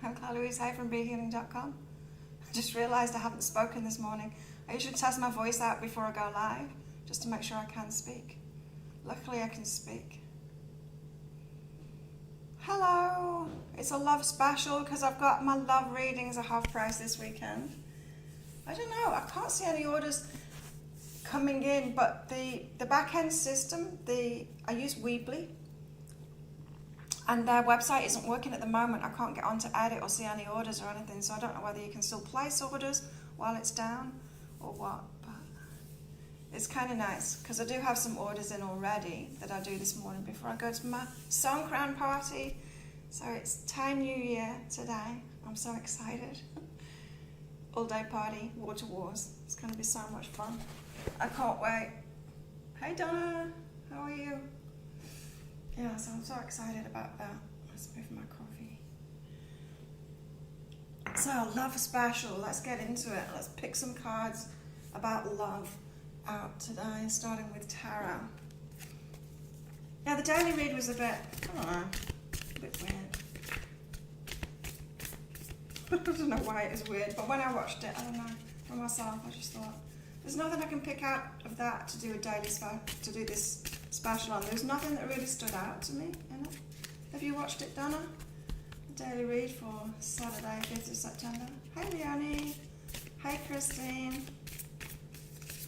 I'm Claire Louise Hay from BeHealing.com. I just realised I haven't spoken this morning. I usually test my voice out before I go live, just to make sure I can speak. Luckily I can speak. Hello! It's a love special because I've got my love readings at half price this weekend. I don't know, I can't see any orders coming in, but the back-end system, I use Weebly, and their website isn't working at the moment. I can't get on to edit or see any orders or anything, so I don't know whether you can still place orders while it's down or what, but it's kind of nice because I do have some orders in already that I do this morning before I go to my Songkran party. So it's Thai New Year today. I'm so excited. All day party, Water Wars. It's going to be so much fun. I can't wait. Hey Donna, how are you? Yeah, so I'm so excited about that. Let's move my coffee. So, love special. Let's get into it. Let's pick some cards about love out today, starting with tarot. Yeah, the daily read was a bit, I don't know, a bit weird. I don't know why it was weird, but when I watched it, I don't know, for myself, I just thought, there's nothing I can pick out of that to do a daily to do this special on. There's nothing that really stood out to me in it. Have you watched it, Donna? The daily read for Saturday, 5th of September. Hey Leonie. Hey Christine.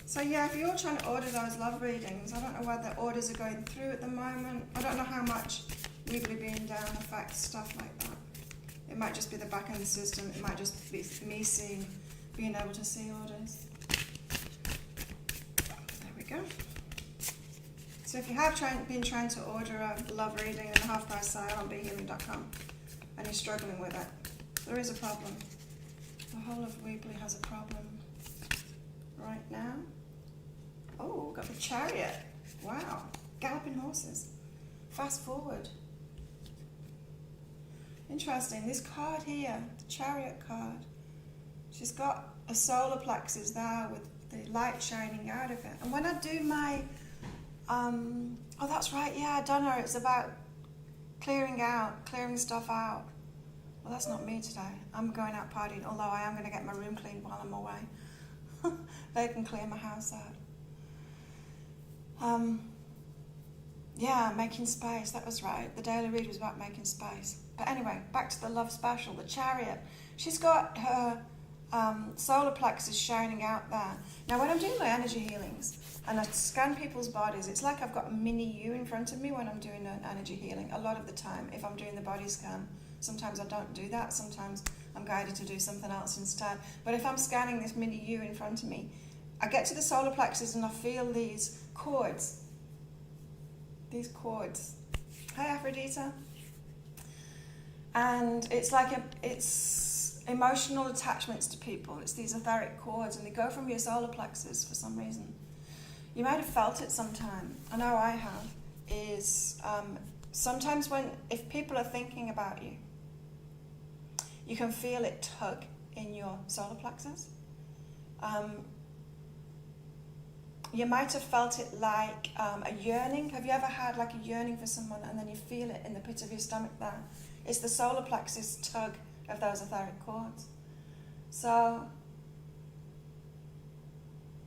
So yeah, if you're trying to order those love readings, I don't know whether orders are going through at the moment. I don't know how much Weebly being down affects stuff like that. It might just be the back end of the system. It might just be me being able to see orders. There we go. So if you have been trying to order a love reading in the half price sale on BeHealing.com and you're struggling with it, there is a problem. The whole of Weebly has a problem right now. Oh, got the Chariot. Wow. Galloping horses. Fast forward. Interesting. This card here, the Chariot card, she's got a solar plexus there with the light shining out of it. And when I do my oh, that's right, yeah, I don't know, it's about clearing stuff out. Well, that's not me today. I'm going out partying, although I am going to get my room cleaned while I'm away. They can clear my house out. Yeah, making space, that was right. The daily read was about making space. But anyway, back to the love special, the Chariot. She's got her solar plexus shining out there. Now, when I'm doing my energy healings, and I scan people's bodies, it's like I've got a mini you in front of me when I'm doing an energy healing. A lot of the time, if I'm doing the body scan, sometimes I don't do that. Sometimes I'm guided to do something else instead. But if I'm scanning this mini you in front of me, I get to the solar plexus and I feel these cords. These cords. Hi, Aphrodite. And it's like it's emotional attachments to people. It's these etheric cords, and they go from your solar plexus for some reason. You might have felt it sometime. I know I have. Is sometimes if people are thinking about you, you can feel it tug in your solar plexus. You might have felt it like a yearning. Have you ever had like a yearning for someone and then you feel it in the pit of your stomach there? It's the solar plexus tug of those etheric cords. So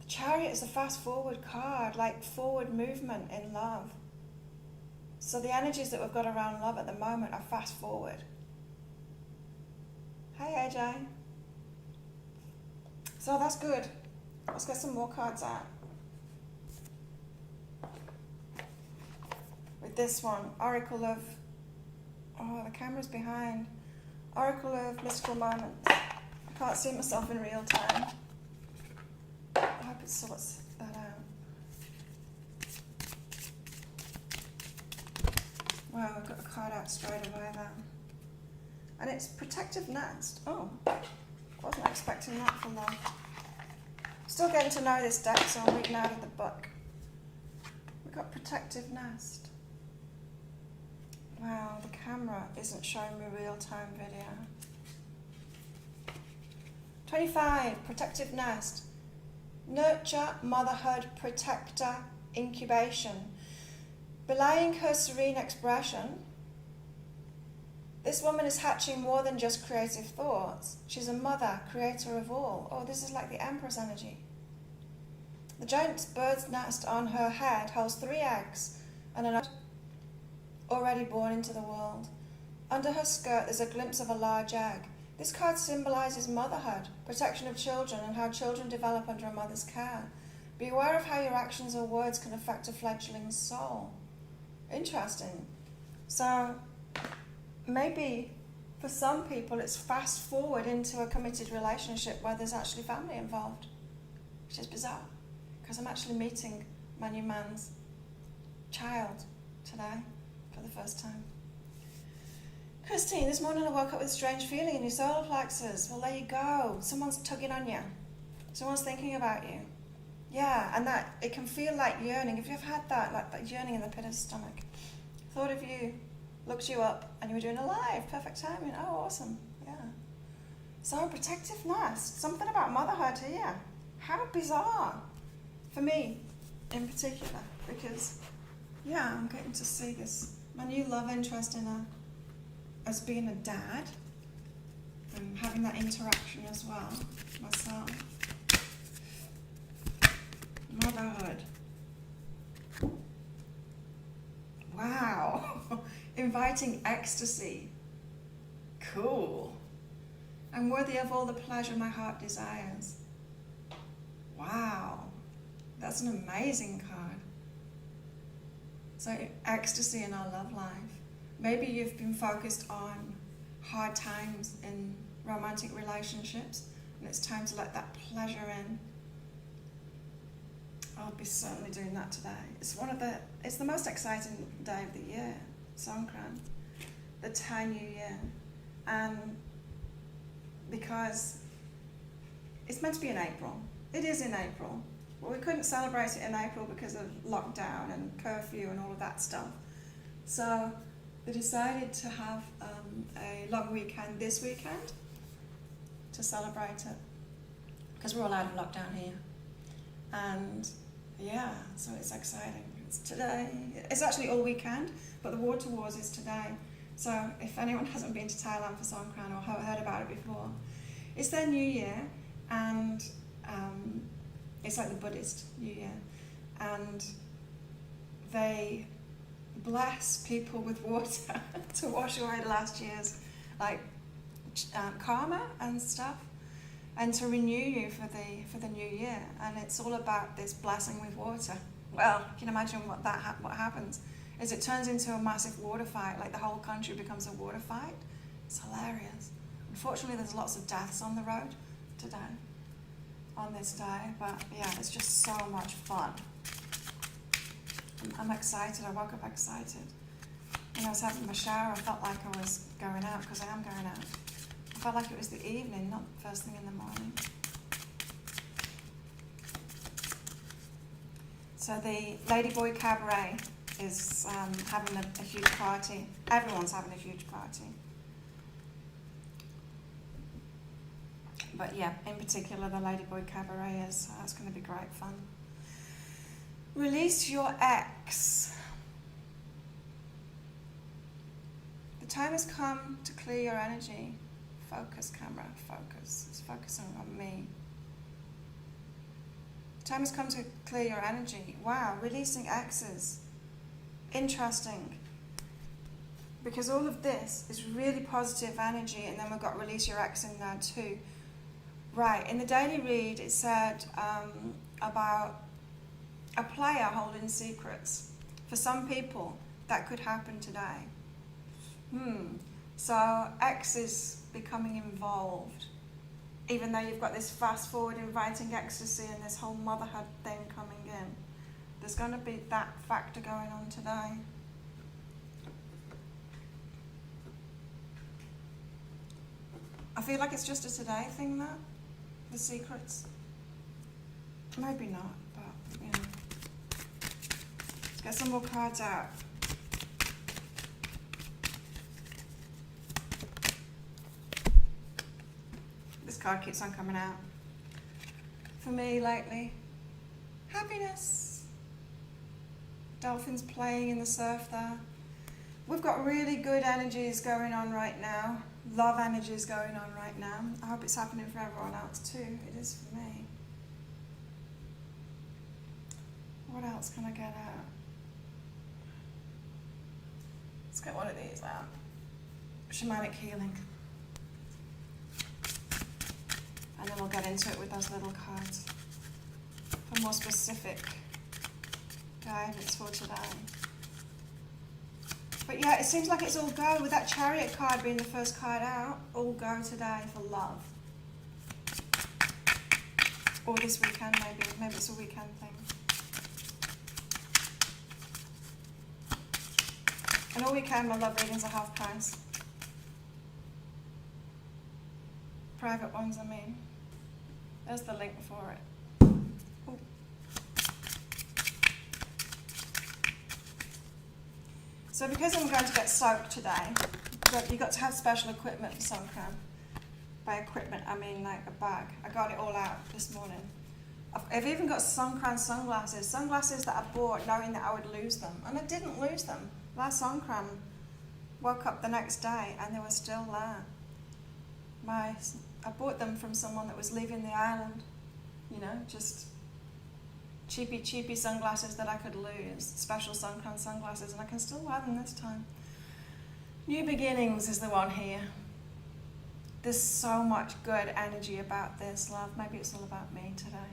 the Chariot is a fast forward card, like forward movement in love. So the energies that we've got around love at the moment are fast forward. Hey AJ. So that's good. Let's get some more cards out. With this one, Oracle of, oh, the camera's behind. Oracle of Mystical Moments. I can't see myself in real time. I hope it sorts that out. Wow, I've got a card out straight away there. And it's Protective Nest. Oh, wasn't expecting that from them. Still getting to know this deck, so I'm reading out of the book. We've got Protective Nest. Wow, the camera isn't showing me real-time video. 25, Protective Nest. Nurture, motherhood, protector, incubation. Belaying her serene expression, This woman is hatching more than just creative thoughts. She's a mother, creator of all. Oh, this is like the Empress energy. The giant bird's nest on her head holds 3 eggs and an already born into the world. Under her skirt there's a glimpse of a large egg. This card symbolises motherhood, protection of children, and how children develop under a mother's care. Be aware of how your actions or words can affect a fledgling's soul. Interesting. So, maybe for some people it's fast forward into a committed relationship where there's actually family involved, which is bizarre, because I'm actually meeting my new man's child today for the first time. Christine, this morning I woke up with a strange feeling in your solar plexus. Well, there you go. Someone's tugging on you. Someone's thinking about you. Yeah, and that it can feel like yearning. If you've had that, like that yearning in the pit of the stomach. Thought of you, looked you up, and you were doing a live. Perfect timing. Oh, awesome. Yeah. So, protective nest. Something about motherhood here. How bizarre. For me, in particular. Because, yeah, I'm getting to see this. My new love interest in as being a dad. And having that interaction as well. Myself. Motherhood. Wow. Inviting ecstasy. Cool. I'm worthy of all the pleasure my heart desires. Wow. That's an amazing card. So, ecstasy in our love life. Maybe you've been focused on hard times in romantic relationships, and it's time to let that pleasure in. I'll be certainly doing that today. It's the most exciting day of the year, Songkran, the Thai New Year. And because it's meant to be in April. It is in April. Well, we couldn't celebrate it in April because of lockdown and curfew and all of that stuff. So they decided to have a long weekend this weekend to celebrate it, because we're all out of lockdown here. And yeah, so it's exciting. It's today. It's actually all weekend, but the Water Wars is today. So if anyone hasn't been to Thailand for Songkran or heard about it before, it's their New Year, and it's like the Buddhist New Year, and they bless people with water to wash away last year's karma and stuff, and to renew you for the new year. And it's all about this blessing with water. Well, you can imagine what happens is it turns into a massive water fight. Like the whole country becomes a water fight. It's hilarious. Unfortunately, there's lots of deaths on the road today, on this day. But yeah, it's just so much fun. I'm excited. I woke up excited. When I was having my shower, I felt like I was going out, because I am going out. I felt like it was the evening, not the first thing in the morning. So the Ladyboy Cabaret is having a huge party. Everyone's having a huge party. But yeah, in particular, the Ladyboy Cabaret is it's going to be great fun. Release your ex. The time has come to clear your energy. Focus, camera, focus. It's focusing on me. The time has come to clear your energy. Wow, releasing exes. Interesting. Because all of this is really positive energy, and then we've got release your ex in there too. Right, in the daily read it said about a player holding secrets. For some people, that could happen today. So X is becoming involved, even though you've got this fast forward inviting ecstasy and this whole motherhood thing coming in. There's going to be that factor going on today. I feel like it's just a today thing, though, the secrets. Maybe not, but you know. Let's get some more cards out. This card keeps on coming out. For me lately, happiness. Dolphins playing in the surf there. We've got really good energies going on right now. Love energies going on right now. I hope it's happening for everyone else too. It is for me. What else can I get out? Let's get one of these out. Shamanic healing. And then we'll get into it with those little cards for more specific guidance for today. But yeah, it seems like it's all go, with that Chariot card being the first card out. All go today for love. Or this weekend maybe. Maybe it's a weekend thing. And all weekend my love readings are half price. Private ones, I mean. There's the link for it. Ooh. So because I'm going to get soaked today, you've got to have special equipment for sun cream. By equipment, I mean like a bag. I got it all out this morning. I've even got sun cream sunglasses. Sunglasses that I bought knowing that I would lose them. And I didn't lose them. Last sun cream, woke up the next day and they were still there. I bought them from someone that was leaving the island. You know, just cheapy sunglasses that I could lose. Special sun cream sunglasses, and I can still wear them this time. New beginnings is the one here. There's so much good energy about this, love. Maybe it's all about me today.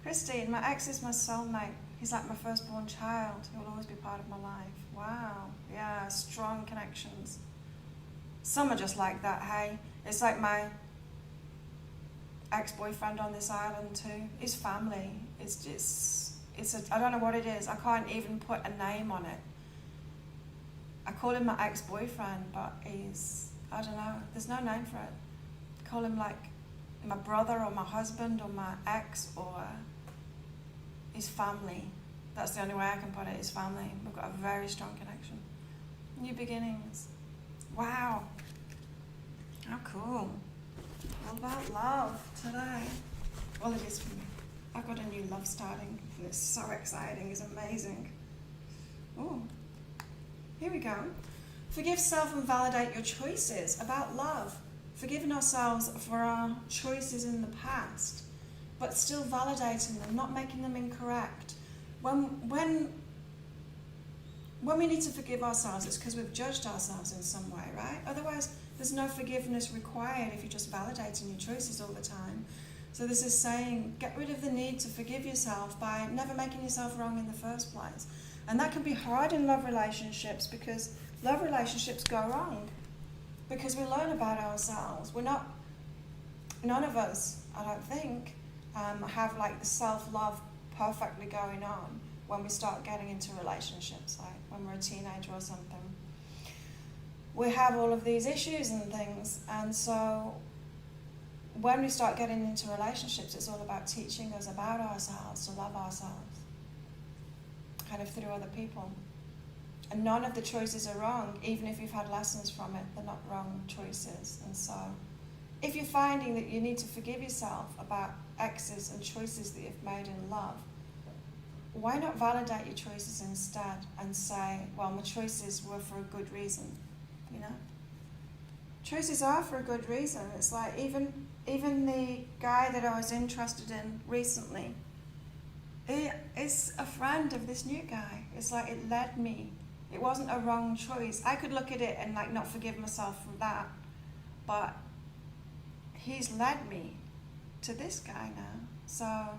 Christine, my ex is my soulmate. He's like my firstborn child. He will always be part of my life. Wow. Yeah, strong connections. Some are just like that, hey. It's like my ex-boyfriend on this island too. His family. I don't know what it is. I can't even put a name on it. I call him my ex-boyfriend, but I don't know. There's no name for it. Call him like my brother or my husband or my ex or his family. That's the only way I can put it, his family. We've got a very strong connection. New beginnings. Wow. How cool. All about love today. Well, it is for me. I've got a new love starting. And it's so exciting. It's amazing. Oh, here we go. Forgive self and validate your choices about love. Forgiving ourselves for our choices in the past, but still validating them, not making them incorrect. When we need to forgive ourselves, it's because we've judged ourselves in some way, right? Otherwise, there's no forgiveness required if you're just validating your choices all the time. So this is saying, get rid of the need to forgive yourself by never making yourself wrong in the first place. And that can be hard in love relationships because love relationships go wrong. Because we learn about ourselves. None of us, I don't think, have like the self-love perfectly going on when we start getting into relationships, like when we're a teenager or something. We have all of these issues and things, and so when we start getting into relationships, it's all about teaching us about ourselves, to love ourselves, kind of through other people. And none of the choices are wrong, even if you've had lessons from it, they're not wrong choices. And so, if you're finding that you need to forgive yourself about exes and choices that you've made in love, why not validate your choices instead and say, well, my choices were for a good reason, you know? Choices are for a good reason. It's like even the guy that I was interested in recently, he is a friend of this new guy. It's like it led me. It wasn't a wrong choice. I could look at it and like not forgive myself for that, but he's led me to this guy now. So,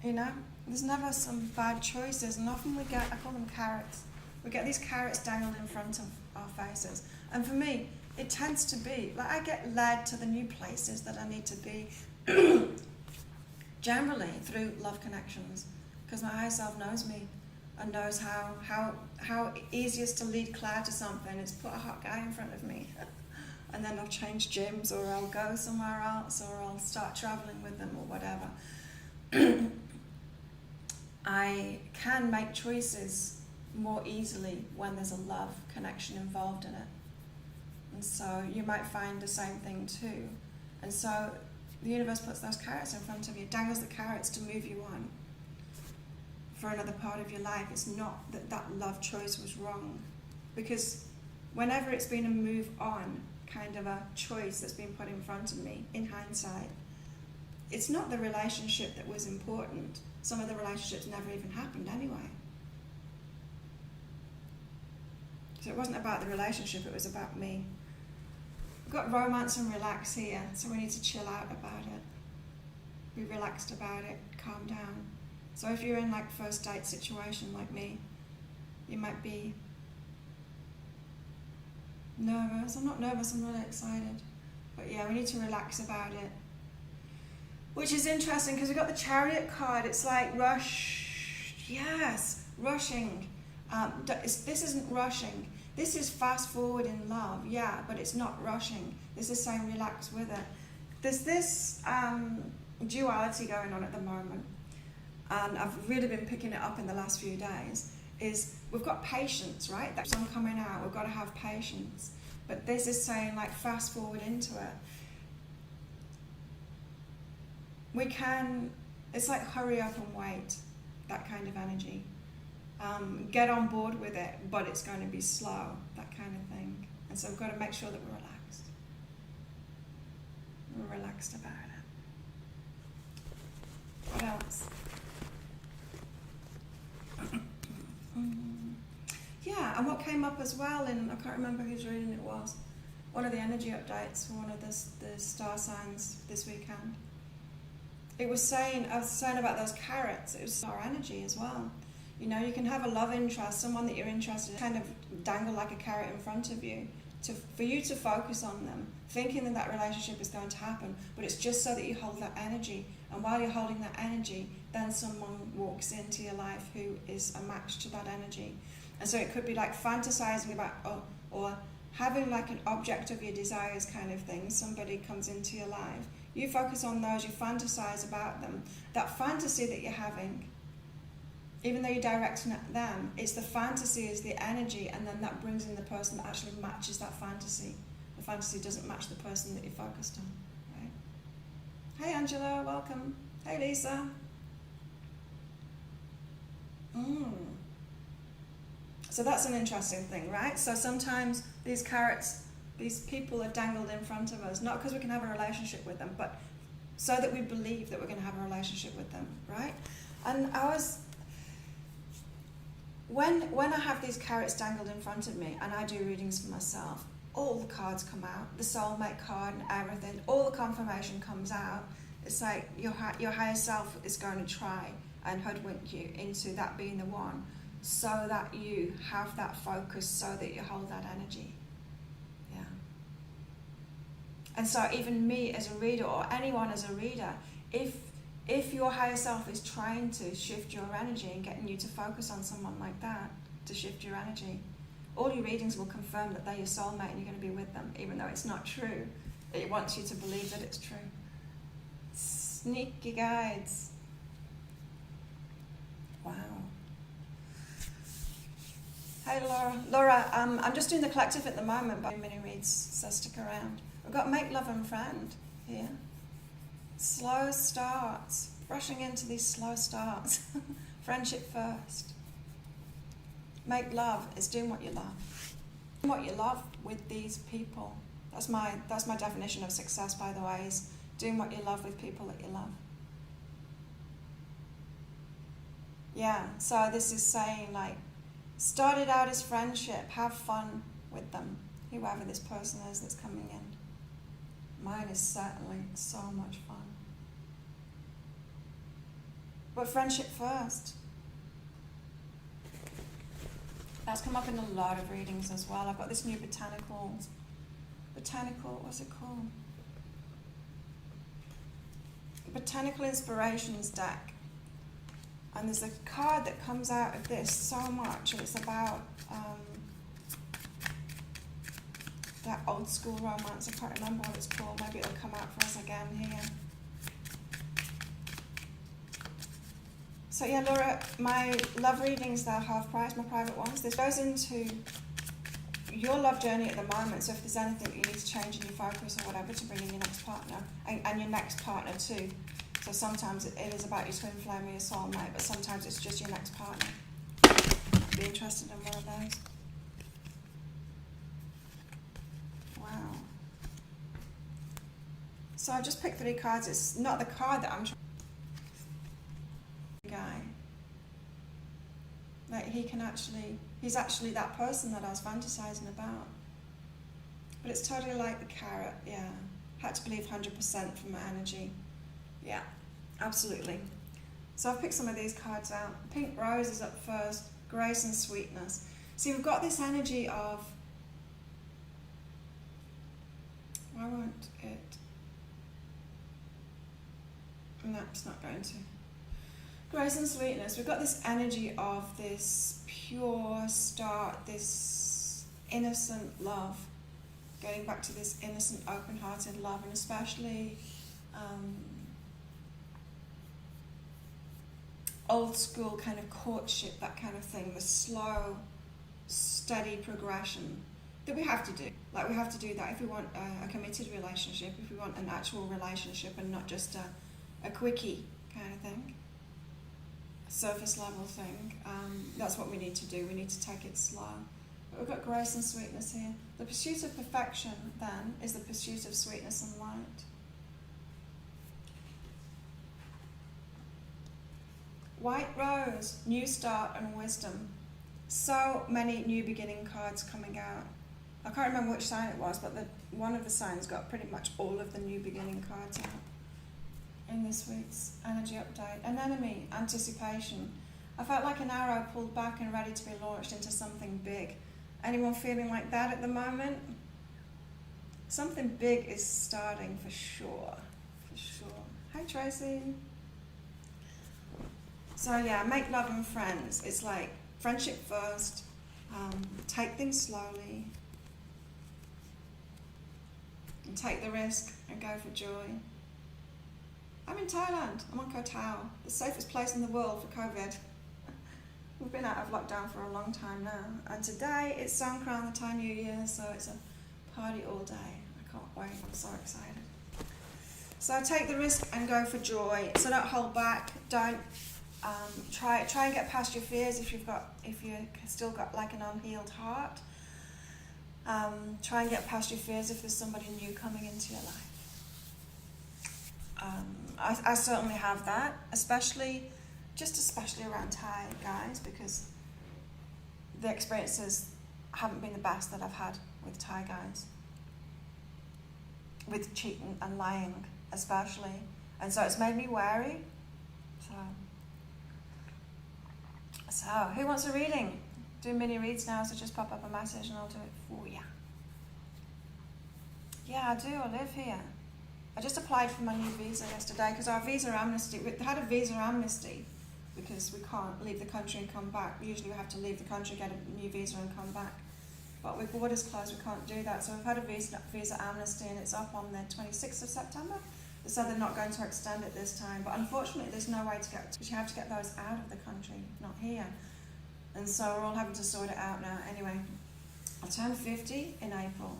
you know, there's never some bad choices, and often I call them carrots. We get these carrots dangled in front of our faces. And for me, it tends to be, like I get led to the new places that I need to be, generally through love connections, because my higher self knows me and knows how easiest to lead Claire to something is put a hot guy in front of me. And then I'll change gyms, or I'll go somewhere else, or I'll start traveling with them, or whatever. I can make choices more easily when there's a love connection involved in it. And so you might find the same thing too. And so the universe puts those carrots in front of you, dangles the carrots to move you on for another part of your life. It's not that love choice was wrong. because whenever it's been a move on, kind of a choice that's been put in front of me, in hindsight, it's not the relationship that was important. Some of the relationships never even happened anyway. So it wasn't about the relationship, it was about me. We've got romance and relax here, so we need to chill out about it. Be relaxed about it, calm down. So if you're in like first date situation like me, you might be nervous. I'm not nervous, I'm really excited. But yeah, we need to relax about it. Which is interesting because we've got the Chariot card. It's like rush, yes, rushing. This isn't rushing. This is fast forward in love, yeah, but it's not rushing. This is saying relax with it. There's this duality going on at the moment, and I've really been picking it up in the last few days, is we've got patience, right? That sun coming out, we've got to have patience. But this is saying like fast forward into it. We can, it's like hurry up and wait, that kind of energy. Get on board with it, but it's going to be slow, that kind of thing. And so we've got to make sure that we're relaxed. We're relaxed about it. What else? Yeah, and what came up as well, and I can't remember whose reading it was, one of the energy updates for one of the star signs this weekend. I was saying about those carrots, it was our energy as well. You know, you can have a love interest, someone that you're interested in, kind of dangle like a carrot in front of you, for you to focus on them, thinking that relationship is going to happen, but it's just so that you hold that energy. And while you're holding that energy, then someone walks into your life who is a match to that energy. And so it could be like fantasizing about, or having like an object of your desires kind of thing. Somebody comes into your life. You focus on those, you fantasize about them. That fantasy that you're having, even though you're directing at them, it's the fantasy is the energy, and then that brings in the person that actually matches that fantasy. The fantasy doesn't match the person that you're focused on, right? Hey Angela, welcome. Hey Lisa. So that's an interesting thing, right? So sometimes these carrots, these people are dangled in front of us, not because we can have a relationship with them, but so that we believe that we're going to have a relationship with them, right? And when I have these carrots dangled in front of me and I do readings for myself, all the cards come out, the soulmate card and everything, all the confirmation comes out. It's like your higher self is going to try and hoodwink you into that being the one, so that you have that focus, so that you hold that energy. Yeah. And so even me as a reader, or anyone as a reader, if your higher self is trying to shift your energy and getting you to focus on someone like that, to shift your energy, all your readings will confirm that they're your soulmate and you're going to be with them, even though it's not true. It wants you to believe that it's true. Sneaky guides. Wow. Hey Laura. Laura, I'm just doing the collective at the moment, but mini reads, so stick around. We've got Make Love and Friend here. Slow starts. Rushing into these slow starts. Friendship first. Make love is doing what you love. Doing what you love with these people. That's my definition of success, by the way, is doing what you love with people that you love. Yeah, so this is saying like, started out as friendship, have fun with them, whoever this person is that's coming in. Mine is certainly so much fun. But friendship first. That's come up in a lot of readings as well. I've got this new botanical, what's it called? Botanical Inspirations deck. And there's a card that comes out of this so much, and it's about that old school romance. I can't remember what it's called. Maybe it'll come out for us again here. So yeah, Laura, my love readings, they're half price, my private ones. This goes into your love journey at the moment, so if there's anything that you need to change in your focus or whatever to bring in your next partner, and your next partner too. So sometimes it is about your twin flame or your soulmate, but sometimes it's just your next partner. Be interested in one of those. So I've just picked 3 cards. It's not the card that I'm trying to guy. Like he's actually that person that I was fantasizing about. But it's totally like the carrot, yeah. Had to believe 100% from my energy. Yeah, absolutely. So I've picked some of these cards out. Pink Rose is up first, Grace and Sweetness. See, we've got this energy of, why won't it? No, it's not going to. Grace and Sweetness, we've got this energy of this pure start, this innocent love, going back to this innocent, open-hearted love, and especially old school kind of courtship, that kind of thing, the slow, steady progression that we have to do. Like, we have to do that if we want a committed relationship, if we want an actual relationship and not just a quickie kind of thing, a surface level thing. That's what we need to do. We need to take it slow. But we've got Grace and Sweetness here. The pursuit of perfection, then, is the pursuit of sweetness and light. White Rose, new start and wisdom. So many new beginning cards coming out. I can't remember which sign it was, but one of the signs got pretty much all of the new beginning cards out in this week's energy update. Anemone, anticipation. I felt like an arrow pulled back and ready to be launched into something big. Anyone feeling like that at the moment? Something big is starting for sure. For sure. Hi, Tracy. So yeah, make love and friends. It's like friendship first, take things slowly, and take the risk and go for joy. I'm in Thailand. I'm on Koh Tao, the safest place in the world for COVID. We've been out of lockdown for a long time now, and today it's Songkran, the Thai New Year, so it's a party all day. I can't wait. I'm so excited. So take the risk and go for joy. So don't hold back. Don't try and get past your fears if you've still got like an unhealed heart. Try and get past your fears if there's somebody new coming into your life. I certainly have that, especially around Thai guys, because the experiences haven't been the best that I've had with Thai guys, with cheating and lying especially, and so it's made me wary. So who wants a reading? Doing mini reads now, so just pop up a message and I'll do it for you. Yeah, I do. I live here. I just applied for my new visa yesterday because our visa amnesty, we had a visa amnesty because we can't leave the country and come back. Usually we have to leave the country, get a new visa and come back. But with borders closed, we can't do that. So we've had a visa amnesty and it's up on the 26th of September. They said they're not going to extend it this time. But unfortunately, there's no way to get, because you have to get those out of the country, not here. And so we're all having to sort it out now. Anyway, I turned 50 in April.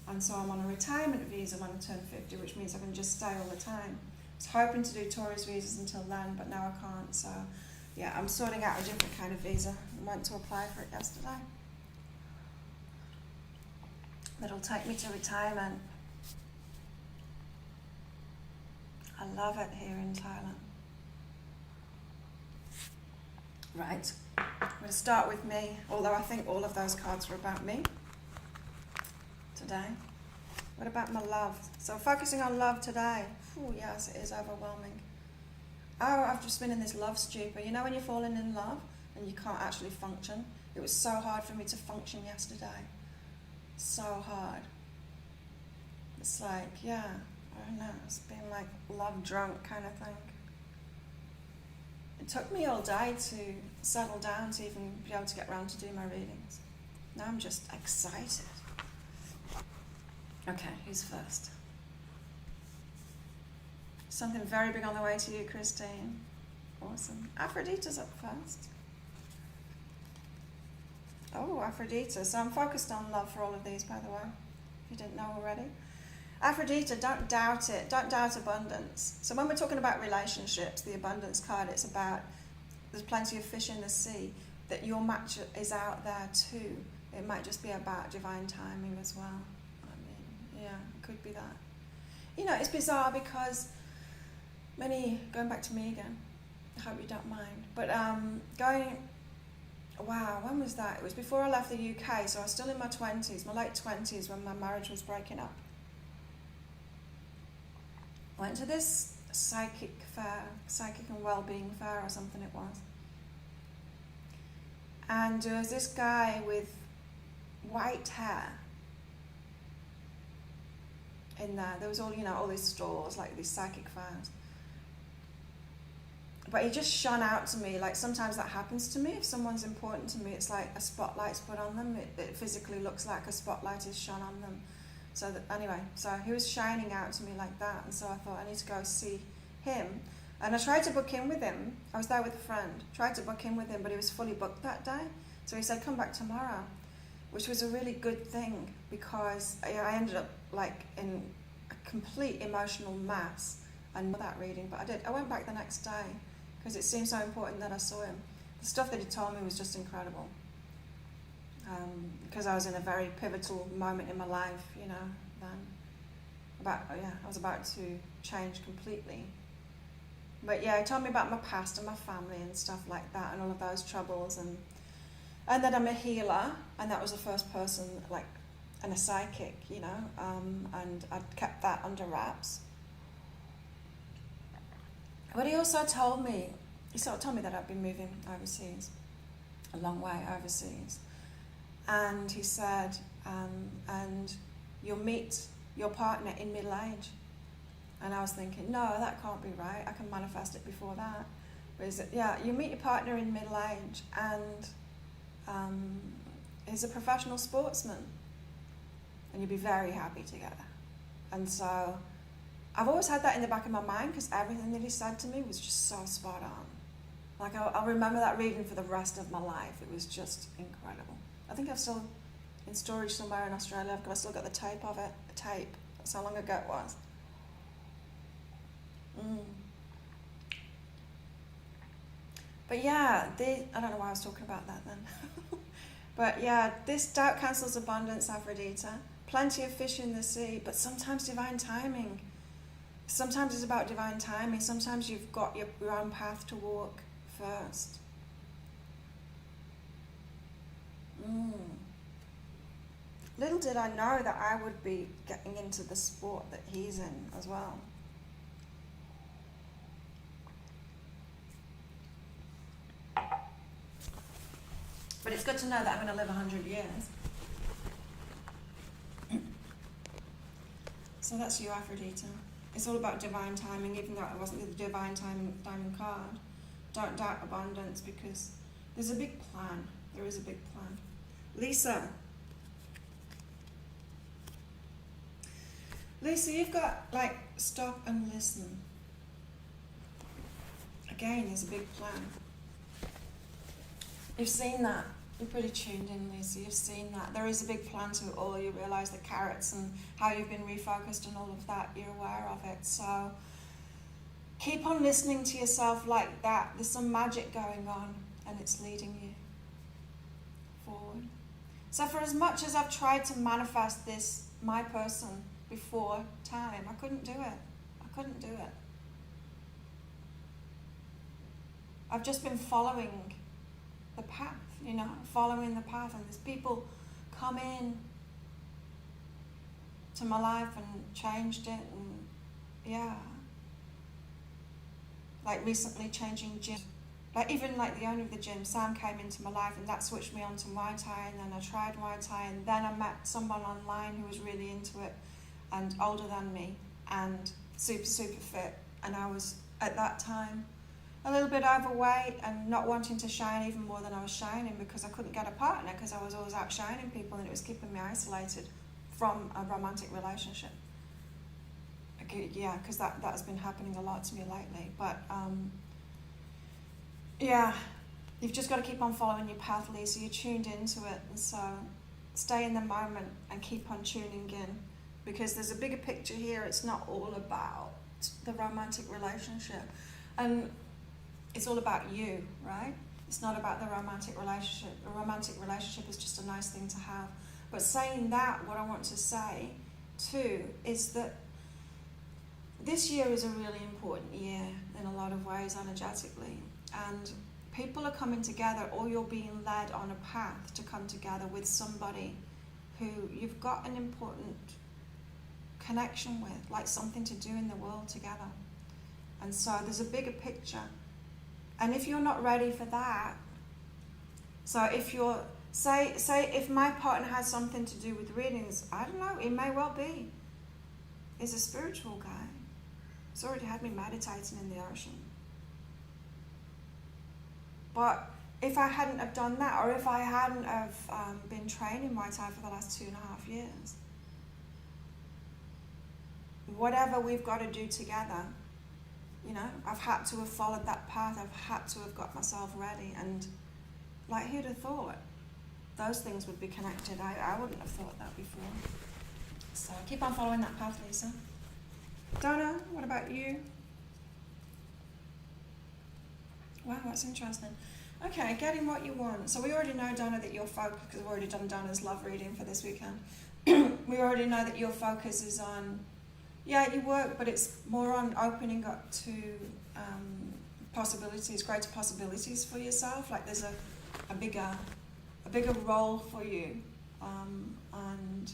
And so I'm on a retirement visa when I turn 50, which means I can just stay all the time. I was hoping to do tourist visas until then, but now I can't. So yeah, I'm sorting out a different kind of visa. I went to apply for it yesterday. That'll take me to retirement. I love it here in Thailand. Right, I'm going to start with me, although I think all of those cards were about me today. What about my love? So focusing on love today. Ooh, yes, it is overwhelming. Oh, I've just been in this love stupor. You know when you're falling in love and you can't actually function? It was so hard for me to function yesterday. So hard. It's like, yeah, I don't know, it's been like love drunk kind of thing. It took me all day to settle down to even be able to get around to do my readings. Now I'm just excited. Okay, who's first? Something very big on the way to you, Christine. Awesome. Aphrodite's up first. Oh, Aphrodite. So I'm focused on love for all of these, by the way, if you didn't know already. Aphrodite, don't doubt it. Don't doubt abundance. So when we're talking about relationships, the abundance card, it's about there's plenty of fish in the sea, that your match is out there too. It might just be about divine timing as well. I mean, yeah, it could be that. it's bizarre because going back to me again, I hope you don't mind, but when was that? It was before I left the UK, so I was still in my 20s, my late 20s, when my marriage was breaking up. I went to this psychic and well-being fair or something it was. And there was this guy with white hair in there. There was all these stalls, like these psychic fairs. But he just shone out to me. Like, sometimes that happens to me. If someone's important to me, it's like a spotlight's put on them. It physically looks like a spotlight is shone on them. So he was shining out to me like that. And so I thought, I need to go see him. And I tried to book in with him. I was there with a friend. Tried to book in with him, but he was fully booked that day. So he said, come back tomorrow, which was a really good thing, because I ended up like in a complete emotional mess and that reading. But I went back the next day, because it seemed so important that I saw him. The stuff that he told me was just incredible. Because I was in a very pivotal moment in my life, then. I was about to change completely. But yeah, he told me about my past and my family and stuff like that, and all of those troubles, and that I'm a healer, and that was the first person, and a psychic, and I'd kept that under wraps. But he also told me that I'd been moving overseas, a long way overseas. And he said, and you'll meet your partner in middle age. And I was thinking, no, that can't be right. I can manifest it before that. But he said, yeah, you meet your partner in middle age, and he's a professional sportsman, and you'll be very happy together. And so I've always had that in the back of my mind, because everything that he said to me was just so spot on. Like, I'll remember that reading for the rest of my life. It was just incredible. I think I've still in storage somewhere in Australia. I've still got the tape of it. The tape. That's how long ago it was. But yeah, I don't know why I was talking about that then. But yeah, this doubt cancels abundance, Aphrodite. Plenty of fish in the sea, but sometimes divine timing. Sometimes it's about divine timing. Sometimes you've got your own path to walk first. Little did I know that I would be getting into the sport that he's in as well. But it's good to know that I'm going to live 100 years. So that's you, Aphrodite. It's all about divine timing, even though it wasn't the divine timing diamond card. Don't doubt abundance, because there's a big plan. There is a big plan. Lisa, you've got, stop and listen. Again, there's a big plan. You've seen that. You're pretty tuned in, Lisa. You've seen that. There is a big plan to it all. You realise the carrots and how you've been refocused and all of that. You're aware of it. So keep on listening to yourself like that. There's some magic going on, and it's leading you forward. So for as much as I've tried to manifest this, my person, before time, I couldn't do it. I've just been following the path, following the path, and there's people come in to my life and changed it, and recently changing gym, even the owner of the gym, Sam, came into my life, and that switched me on to Muay Thai, and then I tried Muay Thai, and then I met someone online who was really into it and older than me and super, super fit, and I was at that time a little bit overweight and not wanting to shine even more than I was shining, because I couldn't get a partner, because I was always outshining people, and it was keeping me isolated from a romantic relationship. Yeah, because that has been happening a lot to me lately. But you've just got to keep on following your path, Lisa. You're tuned into it, and so stay in the moment and keep on tuning in, because there's a bigger picture here. It's not all about the romantic relationship, and it's all about you, right? It's not about the romantic relationship. A romantic relationship is just a nice thing to have. But saying that, what I want to say too is that this year is a really important year in a lot of ways energetically, and people are coming together, or you're being led on a path to come together with somebody who you've got an important connection with, like something to do in the world together. And so there's a bigger picture. And if you're not ready for that, so if you're, say if my partner has something to do with readings, I don't know, it may well be. He's a spiritual guy. He's already had me meditating in the ocean. But if I hadn't have done that, or if I hadn't have been training Muay Thai for the last 2.5 years, whatever we've got to do together, you know, I've had to have followed that path. I've had to have got myself ready. And like, who'd have thought those things would be connected? I wouldn't have thought that before. So keep on following that path, Lisa. Donna, what about you? Wow, that's interesting. Okay, getting what you want. So we already know, Donna, that your focus, because we've already done Donna's love reading for this weekend. We already know that your focus is on, yeah, you work, but it's more on opening up to possibilities, greater possibilities for yourself. Like there's a bigger role for you, and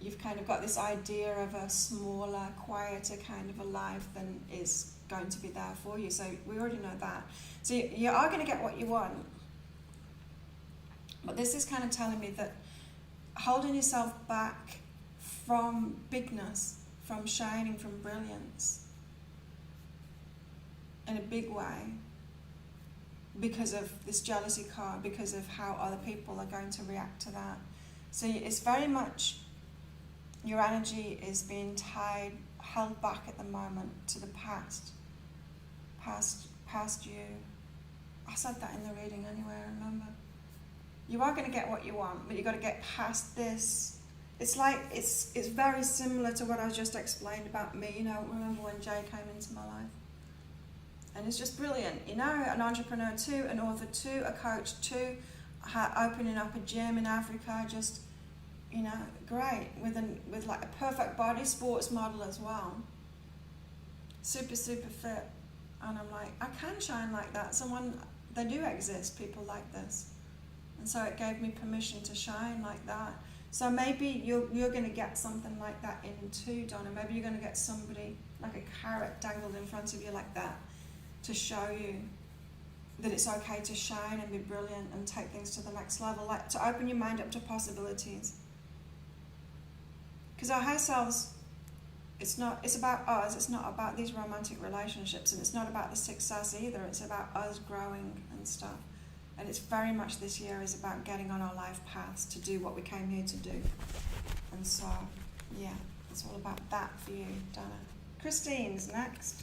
you've kind of got this idea of a smaller, quieter kind of a life than is going to be there for you. So we already know that. So you are going to get what you want. But this is kind of telling me that holding yourself back from bigness, from shining, from brilliance in a big way, because of this jealousy card, because of how other people are going to react to that. So it's very much, your energy is being held back at the moment to the past you. I said that in the reading anyway, I remember. You are going to get what you want, but you've got to get past this. It's like, it's very similar to what I just explained about me, you know, remember when Jay came into my life? And it's just brilliant, you know, an entrepreneur too, an author too, a coach too, opening up a gym in Africa, just, you know, great, with like a perfect body, sports model as well. Super, super fit. And I'm like, I can shine like that. They do exist, people like this. And so it gave me permission to shine like that. So maybe you're going to get something like that in too, Donna. Maybe you're going to get somebody, like a carrot dangled in front of you like that, to show you that it's okay to shine and be brilliant and take things to the next level, like to open your mind up to possibilities. Because our higher selves, it's about us, it's not about these romantic relationships, and it's not about the success either, it's about us growing and stuff. And it's very much this year is about getting on our life paths to do what we came here to do. And so, yeah, it's all about that for you, Donna. Christine's next.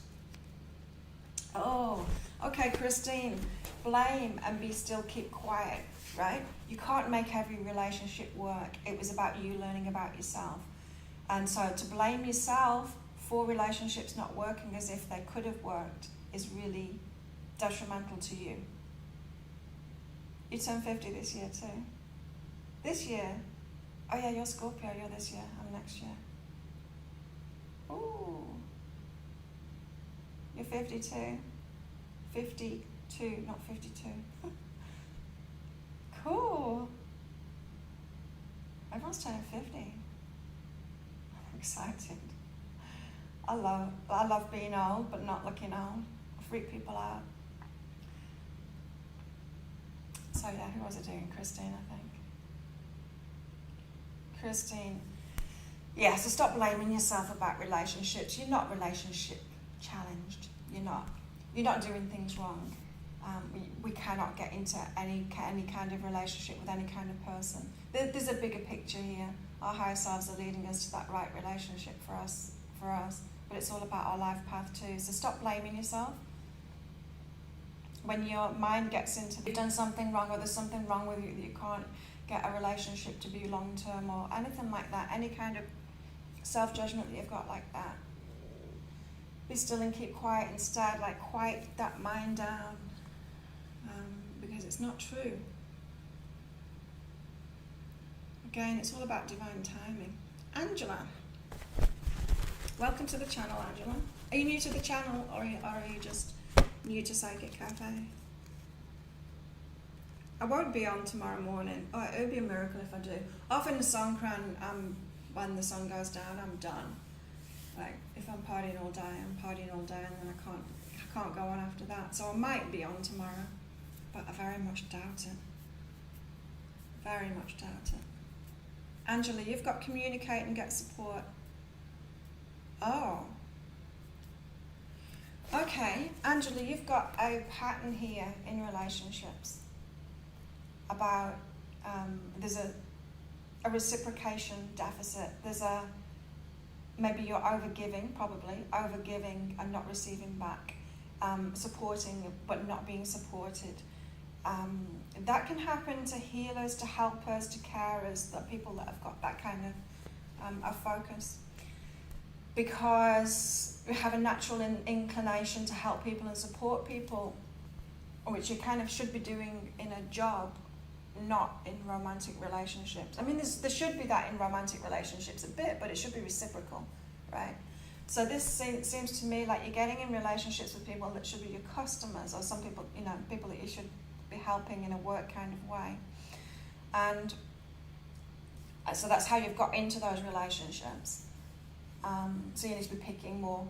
Oh, okay, Christine. Blame and be still, keep quiet, right? You can't make every relationship work. It was about you learning about yourself. And so to blame yourself for relationships not working as if they could have worked is really detrimental to you. You turn 50 this year too. This year? Oh yeah, you're Scorpio, you're this year, I'm next year. Ooh. You're 52. 52, not 52. Cool. Everyone's turning 50. I'm excited. I love being old, but not looking old. I freak people out. So yeah, who was it doing? Christine, I think. Christine. Yeah, so stop blaming yourself about relationships. You're not relationship challenged. You're not doing things wrong. We cannot get into any kind of relationship with any kind of person. There's a bigger picture here. Our higher selves are leading us to that right relationship for us. But it's all about our life path too. So stop blaming yourself. When your mind gets into, you've done something wrong, or there's something wrong with you that you can't get a relationship to be long term, or anything like that, any kind of self-judgment that you've got like that. Be still and keep quiet instead, like quiet that mind down, because it's not true. Again, it's all about divine timing. Angela, Welcome to the channel, Angela. Are you new to the channel, or are you just new to Psychic Cafe? I won't be on tomorrow morning. Oh, it would be a miracle if I do. Often the Songkran, when the sun goes down, I'm done. Like, if I'm partying all day, I'm partying all day, and then I can't go on after that. So I might be on tomorrow, but I very much doubt it. Very much doubt it. Angela, you've got communicate and get support. Oh. Okay, Angela, you've got a pattern here in relationships about there's a reciprocation deficit. There's maybe you're overgiving, probably overgiving and not receiving back, supporting but not being supported. That can happen to healers, to helpers, to carers, the people that have got that kind of focus, because we have a natural inclination to help people and support people, which you kind of should be doing in a job, not in romantic relationships. I mean, there should be that in romantic relationships a bit, but it should be reciprocal, right? So this seems to me like you're getting in relationships with people that should be your customers, or some people, people that you should be helping in a work kind of way. And so that's how you've got into those relationships. So you need to be picking more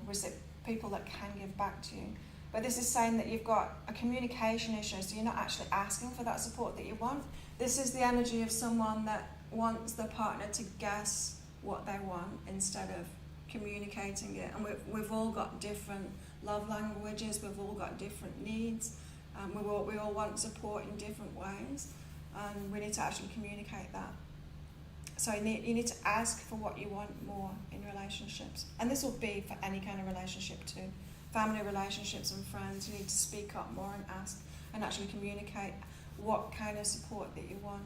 people that can give back to you. But this is saying that you've got a communication issue, so you're not actually asking for that support that you want. This is the energy of someone that wants their partner to guess what they want instead of communicating it. And we've all got different love languages, we've all got different needs, we all want support in different ways, and we need to actually communicate that. So you need to ask for what you want more in relationships. And this will be for any kind of relationship too. Family relationships and friends, you need to speak up more and ask and actually communicate what kind of support that you want,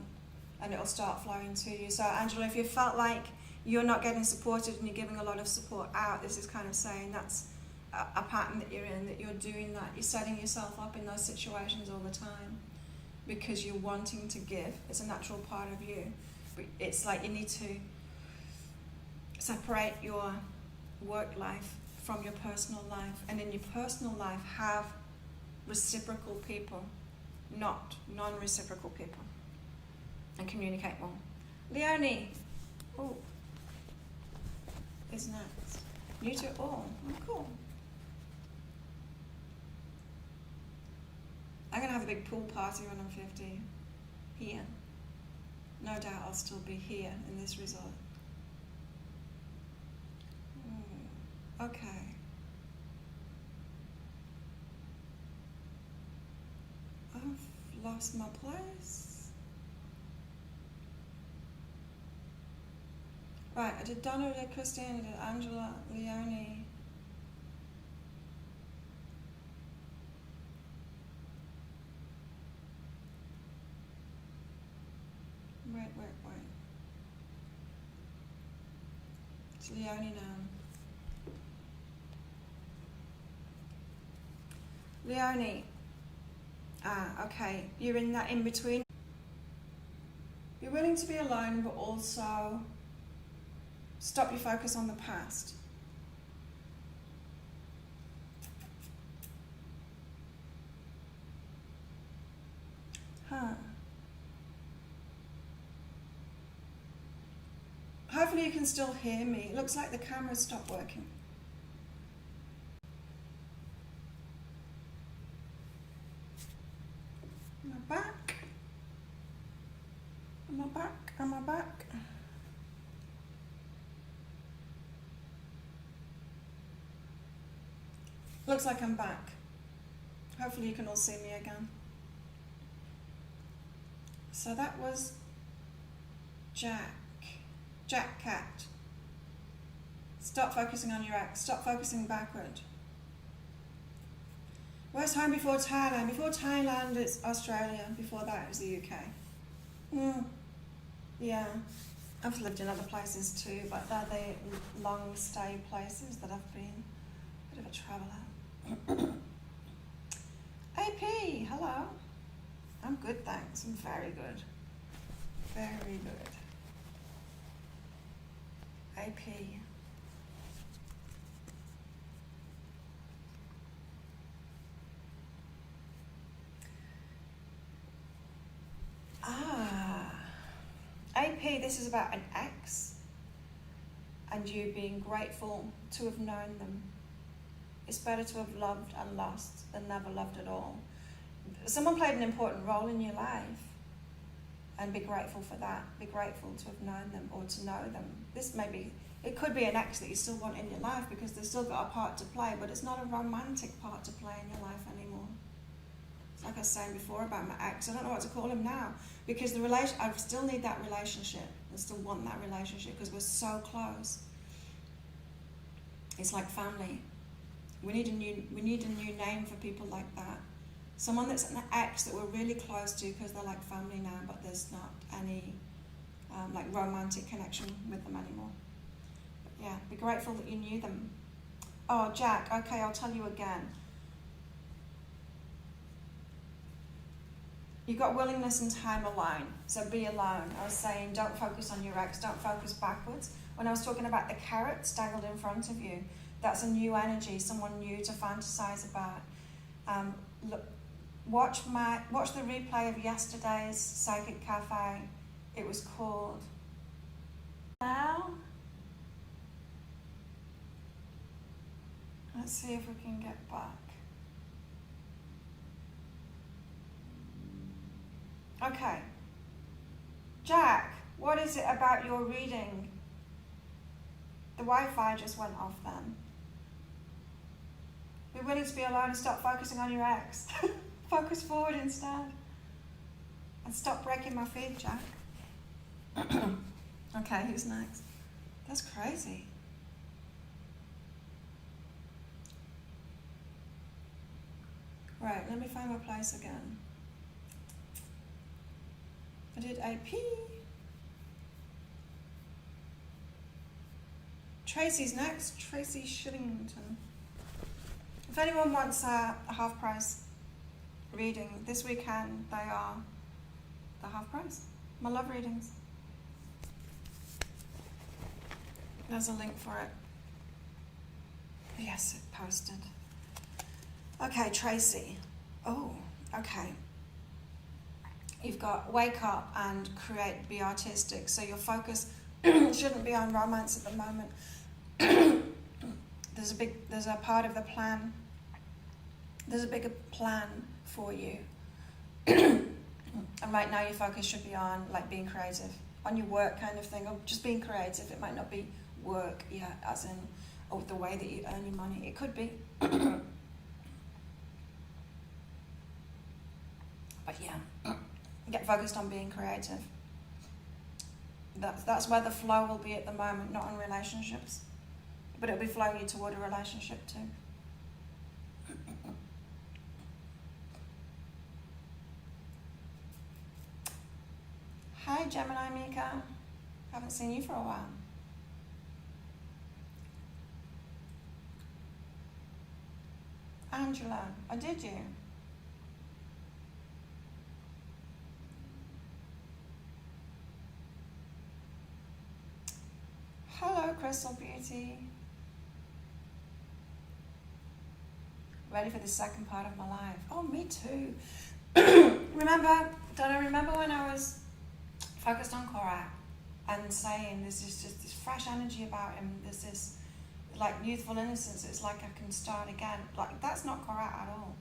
and it'll start flowing to you. So Angela, if you felt like you're not getting supported and you're giving a lot of support out, this is kind of saying that's a pattern that you're in, that you're doing that. You're setting yourself up in those situations all the time because you're wanting to give. It's a natural part of you. But it's like you need to separate your work life from your personal life, and in your personal life have reciprocal people, not non-reciprocal people, and communicate more. Leonie, is next. New to it all. Oh, cool. I'm gonna have a big pool party when I'm 50 here. No doubt I'll still be here in this resort. Okay. I've lost my place. Right, I did Donna, I did Christine, I did Angela, Leonie. Wait. It's Leonie now. Leonie, okay, you're in that in-between. You're willing to be alone, but also stop your focus on the past. Hopefully you can still hear me. It looks like the camera's stopped working. Am I back? Am I back? Looks like I'm back. Hopefully you can all see me again. So that was Jack Cat. Stop focusing on your ex. Stop focusing backward. Where's home before Thailand? Before Thailand, it's Australia. Before that, it was the UK. Yeah. I've lived in other places too, but they're the long stay places that I've been. Bit of a traveller. AP, hello. I'm good, thanks. I'm very good. Very good. AP. AP, this is about an ex and you being grateful to have known them. It's better to have loved and lost than never loved at all. Someone played an important role in your life, and be grateful for that. Be grateful to have known them or to know them. It could be an ex that you still want in your life because they've still got a part to play, but it's not a romantic part to play in your life anymore. It's like I was saying before about my ex. I don't know what to call him now because I still need that relationship. I still want that relationship because we're so close. It's like family. We need a new name for people like that. Someone that's an ex that we're really close to because they're like family now, but there's not any like romantic connection with them anymore. But yeah, be grateful that you knew them. Oh, Jack, okay, I'll tell you again. You've got willingness and time alone, so be alone. I was saying don't focus on your ex, don't focus backwards. When I was talking about the carrots dangled in front of you, that's a new energy, someone new to fantasize about. Look, watch the replay of yesterday's Psychic Cafe. It was called Now. Let's see if we can get back. Okay. Jack, what is it about your reading? The Wi-Fi just went off then. Be willing to be alone and stop focusing on your ex. Focus forward instead. And stop breaking my feed, Jack. Okay, who's next? That's crazy. Right, let me find my place again. I did AP. Tracy's next, Tracy Shillington. If anyone wants a half price reading this weekend, they are the half price. My love readings. There's a link for it. Yes, it posted. Okay, Tracy. Oh, okay. You've got wake up and create, be artistic. So your focus shouldn't be on romance at the moment. There's a part of the plan. There's a bigger plan for you. And right now your focus should be on like being creative, on your work kind of thing, or just being creative. It might not be work, yeah, as in the way that you earn your money. It could be. But yeah, get focused on being creative. That's where the flow will be at the moment, not in relationships. But it'll be flowing you toward a relationship too. Hi, Gemini Mika. Haven't seen you for a while. Angela, oh, did you? Hello, Crystal Beauty. Ready for the second part of my life? Oh, me too. Don't I remember when I was focused on Korak and saying there's just this fresh energy about him, there's this like youthful innocence, it's like I can start again. Like that's not Korak at all.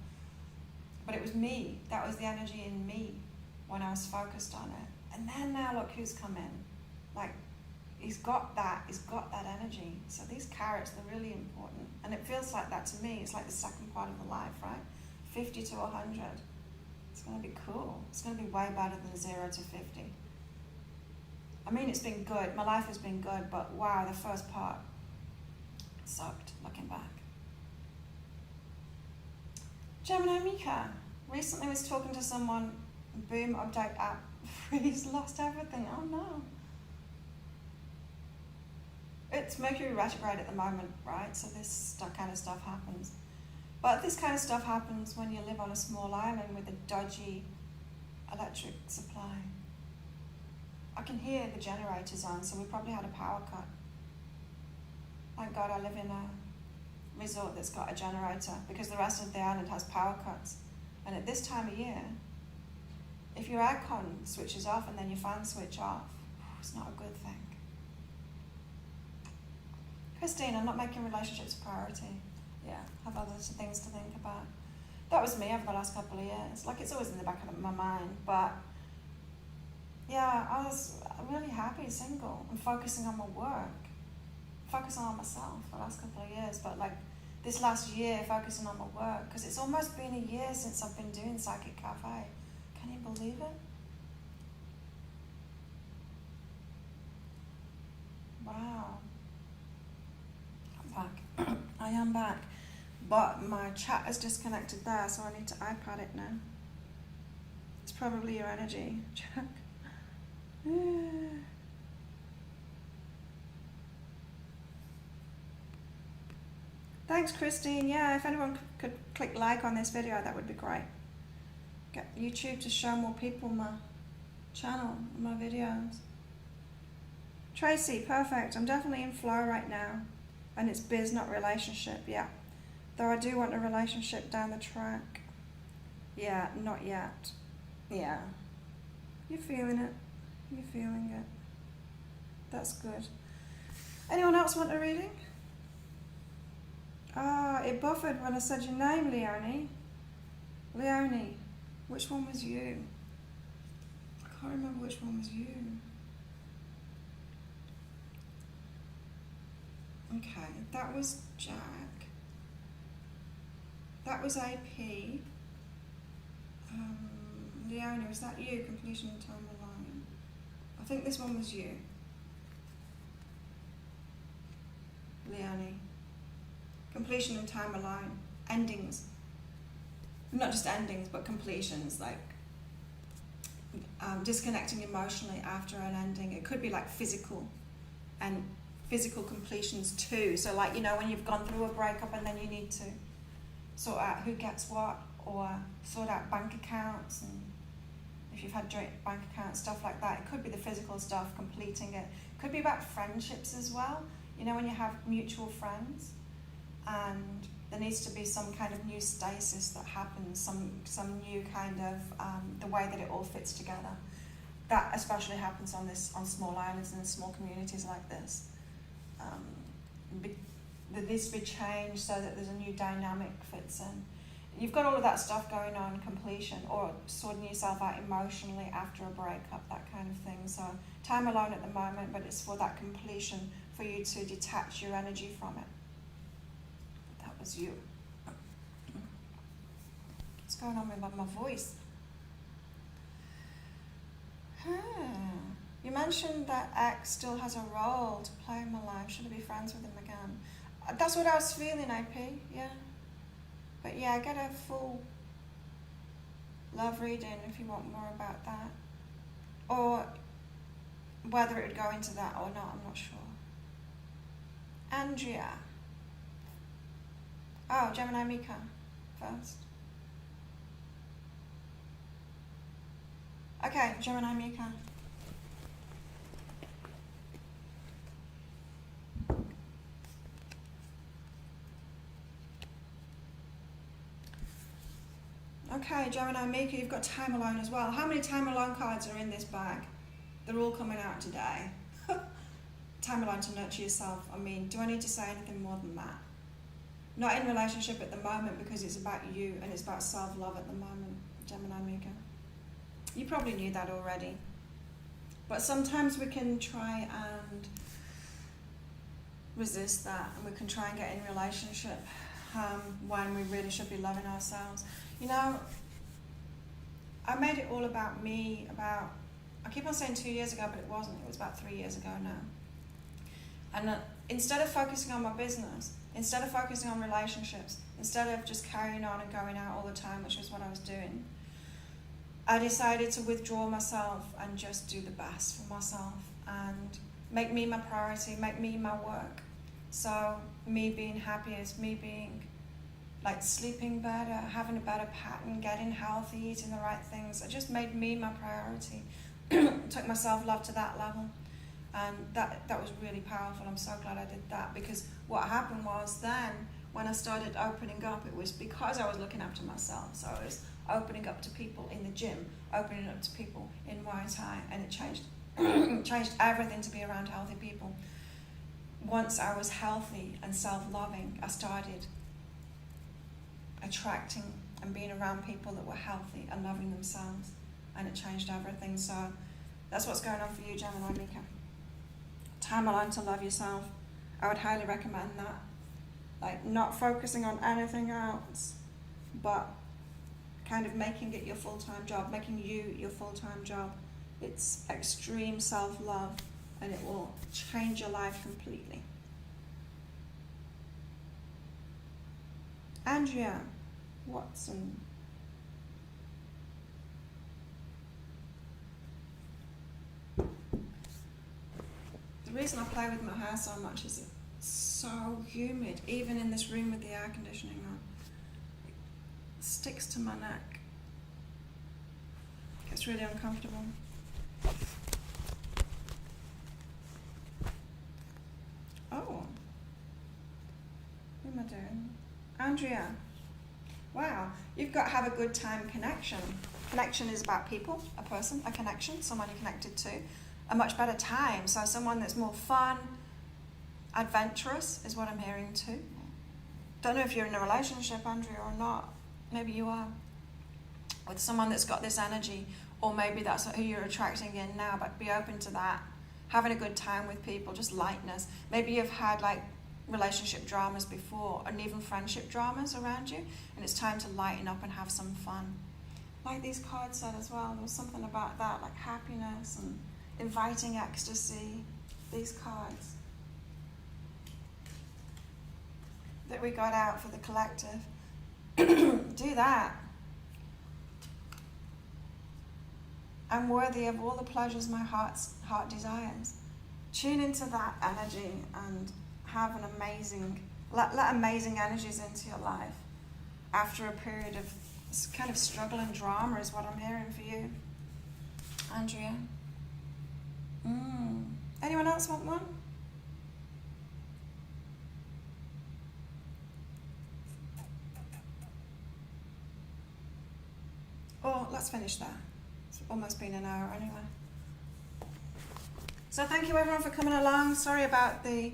But it was me, that was the energy in me when I was focused on it. And then now look who's come in. Like he's got that energy. So these carrots, they're really important. And it feels like that to me, it's like the second part of the life, right? 50 to 100. It's gonna be cool. It's gonna be way better than 0 to 50. I mean, it's been good. My life has been good, but wow, the first part sucked, looking back. Gemini Mika. Recently was talking to someone, boom, update app, freeze, lost everything. Oh no. It's Mercury retrograde at the moment, right? So this kind of stuff happens. But this kind of stuff happens when you live on a small island with a dodgy electric supply. I can hear the generators on, so we probably had a power cut. Thank God I live in a resort that's got a generator because the rest of the island has power cuts. And at this time of year, if your aircon switches off and then your fans switch off, it's not a good thing. Christine, I'm not making relationships a priority. Yeah, have other things to think about. That was me over the last couple of years. Like, it's always in the back of my mind, but yeah, I was really happy single and focusing on my work, focusing on myself the last couple of years, but like this last year focusing on my work, because it's almost been a year since I've been doing Psychic Cafe. Can you believe it? Wow. I'm back. I am back. But my chat is disconnected there, so I need to iPad it now. It's probably your energy. Check. Thanks, Christine. Yeah, if anyone could click like on this video, that would be great. Get YouTube to show more people my channel, my videos. Tracy, perfect. I'm definitely in flow right now. And it's biz, not relationship, yeah. Though I do want a relationship down the track. Yeah, not yet. Yeah. You're feeling it. You're feeling it. That's good. Anyone else want a reading? Ah, it buffered when I said your name, Leonie. Leonie, which one was you? I can't remember which one was you. Okay, that was Jack. That was AP. Leonie, was that you? Completion and time aligned. I think this one was you. Leonie. Completion and time aligned. Endings. Not just endings, but completions, like disconnecting emotionally after an ending. It could be like physical and physical completions too. So like, you know, when you've gone through a breakup and then you need to sort out who gets what, or sort out bank accounts, and if you've had joint bank accounts, stuff like that. It could be the physical stuff, completing it. It could be about friendships as well. You know, when you have mutual friends and there needs to be some kind of new stasis that happens, some new kind of the way that it all fits together. That especially happens on small islands and small communities like this. There needs to be change so that there's a new dynamic fits in. You've got all of that stuff going on, completion, or sorting yourself out emotionally after a breakup, that kind of thing. So time alone at the moment, but it's for that completion, for you to detach your energy from it. That was you. What's going on with my voice? You mentioned that X still has a role to play in my life. Should I be friends with him again? That's what I was feeling, AP, yeah. But yeah, get a full love reading if you want more about that. Or whether it would go into that or not, I'm not sure. Andrea. Oh, Gemini Mika first. Okay, Gemini Mika. Okay, Gemini Mika, you've got Time Alone as well. How many Time Alone cards are in this bag? They're all coming out today. Time Alone to nurture yourself. I mean, do I need to say anything more than that? Not in relationship at the moment, because it's about you and it's about self-love at the moment, Gemini Mika. You probably knew that already. But sometimes we can try and resist that, and we can try and get in relationship when we really should be loving ourselves. You know, I made it all about me, I keep on saying 2 years ago, but it wasn't. It was about 3 years ago now. And instead of focusing on my business, instead of focusing on relationships, instead of just carrying on and going out all the time, which was what I was doing, I decided to withdraw myself and just do the best for myself and make me my priority, make me my work. So me being happiest, me being like sleeping better, having a better pattern, getting healthy, eating the right things. I just made me my priority. Took my self-love to that level. And that was really powerful. I'm so glad I did that, because what happened was then when I started opening up, it was because I was looking after myself. So I was opening up to people in the gym, opening up to people in Muay Thai, and it changed changed everything to be around healthy people. Once I was healthy and self-loving, I started attracting and being around people that were healthy and loving themselves, and it changed everything. So that's what's going on for you, Gemini Mika. Time alone to love yourself. I would highly recommend that. Like, not focusing on anything else, but kind of making it your full-time job, making you your full-time job. It's extreme self-love, and it will change your life completely. Andrea Watson. The reason I play with my hair so much is it's so humid, even in this room with the air conditioning on. It sticks to my neck. It's really uncomfortable. Oh, what am I doing? Andrea, wow, you've got have a good time connection. Connection is about people, a person, a connection, someone you're connected to. A much better time, so someone that's more fun, adventurous is what I'm hearing too. Don't know if you're in a relationship, Andrea, or not. Maybe you are. With someone that's got this energy, or maybe that's who you're attracting in now, but be open to that. Having a good time with people, just lightness. Maybe you've had like relationship dramas before, and even friendship dramas around you, and it's time to lighten up and have some fun. Like these cards said as well, there was something about that, like happiness and inviting ecstasy. These cards that we got out for the collective. Do that. I'm worthy of all the pleasures my heart desires. Tune into that energy and have an amazing, let amazing energies into your life after a period of kind of struggle and drama is what I'm hearing for you, Andrea. Anyone else want one? Oh, let's finish there. It's almost been an hour anyway. So thank you everyone for coming along. Sorry about the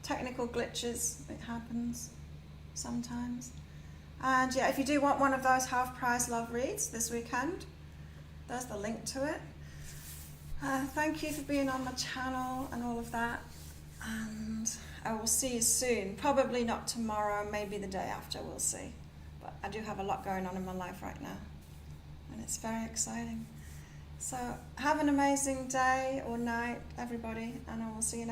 technical glitches. It happens sometimes. And yeah, if you do want one of those half price love reads this weekend, there's the link to it. Thank you for being on my channel and all of that. And I will see you soon. Probably not tomorrow, maybe the day after, we'll see. But I do have a lot going on in my life right now, and it's very exciting. So have an amazing day or night, everybody, and I will see you next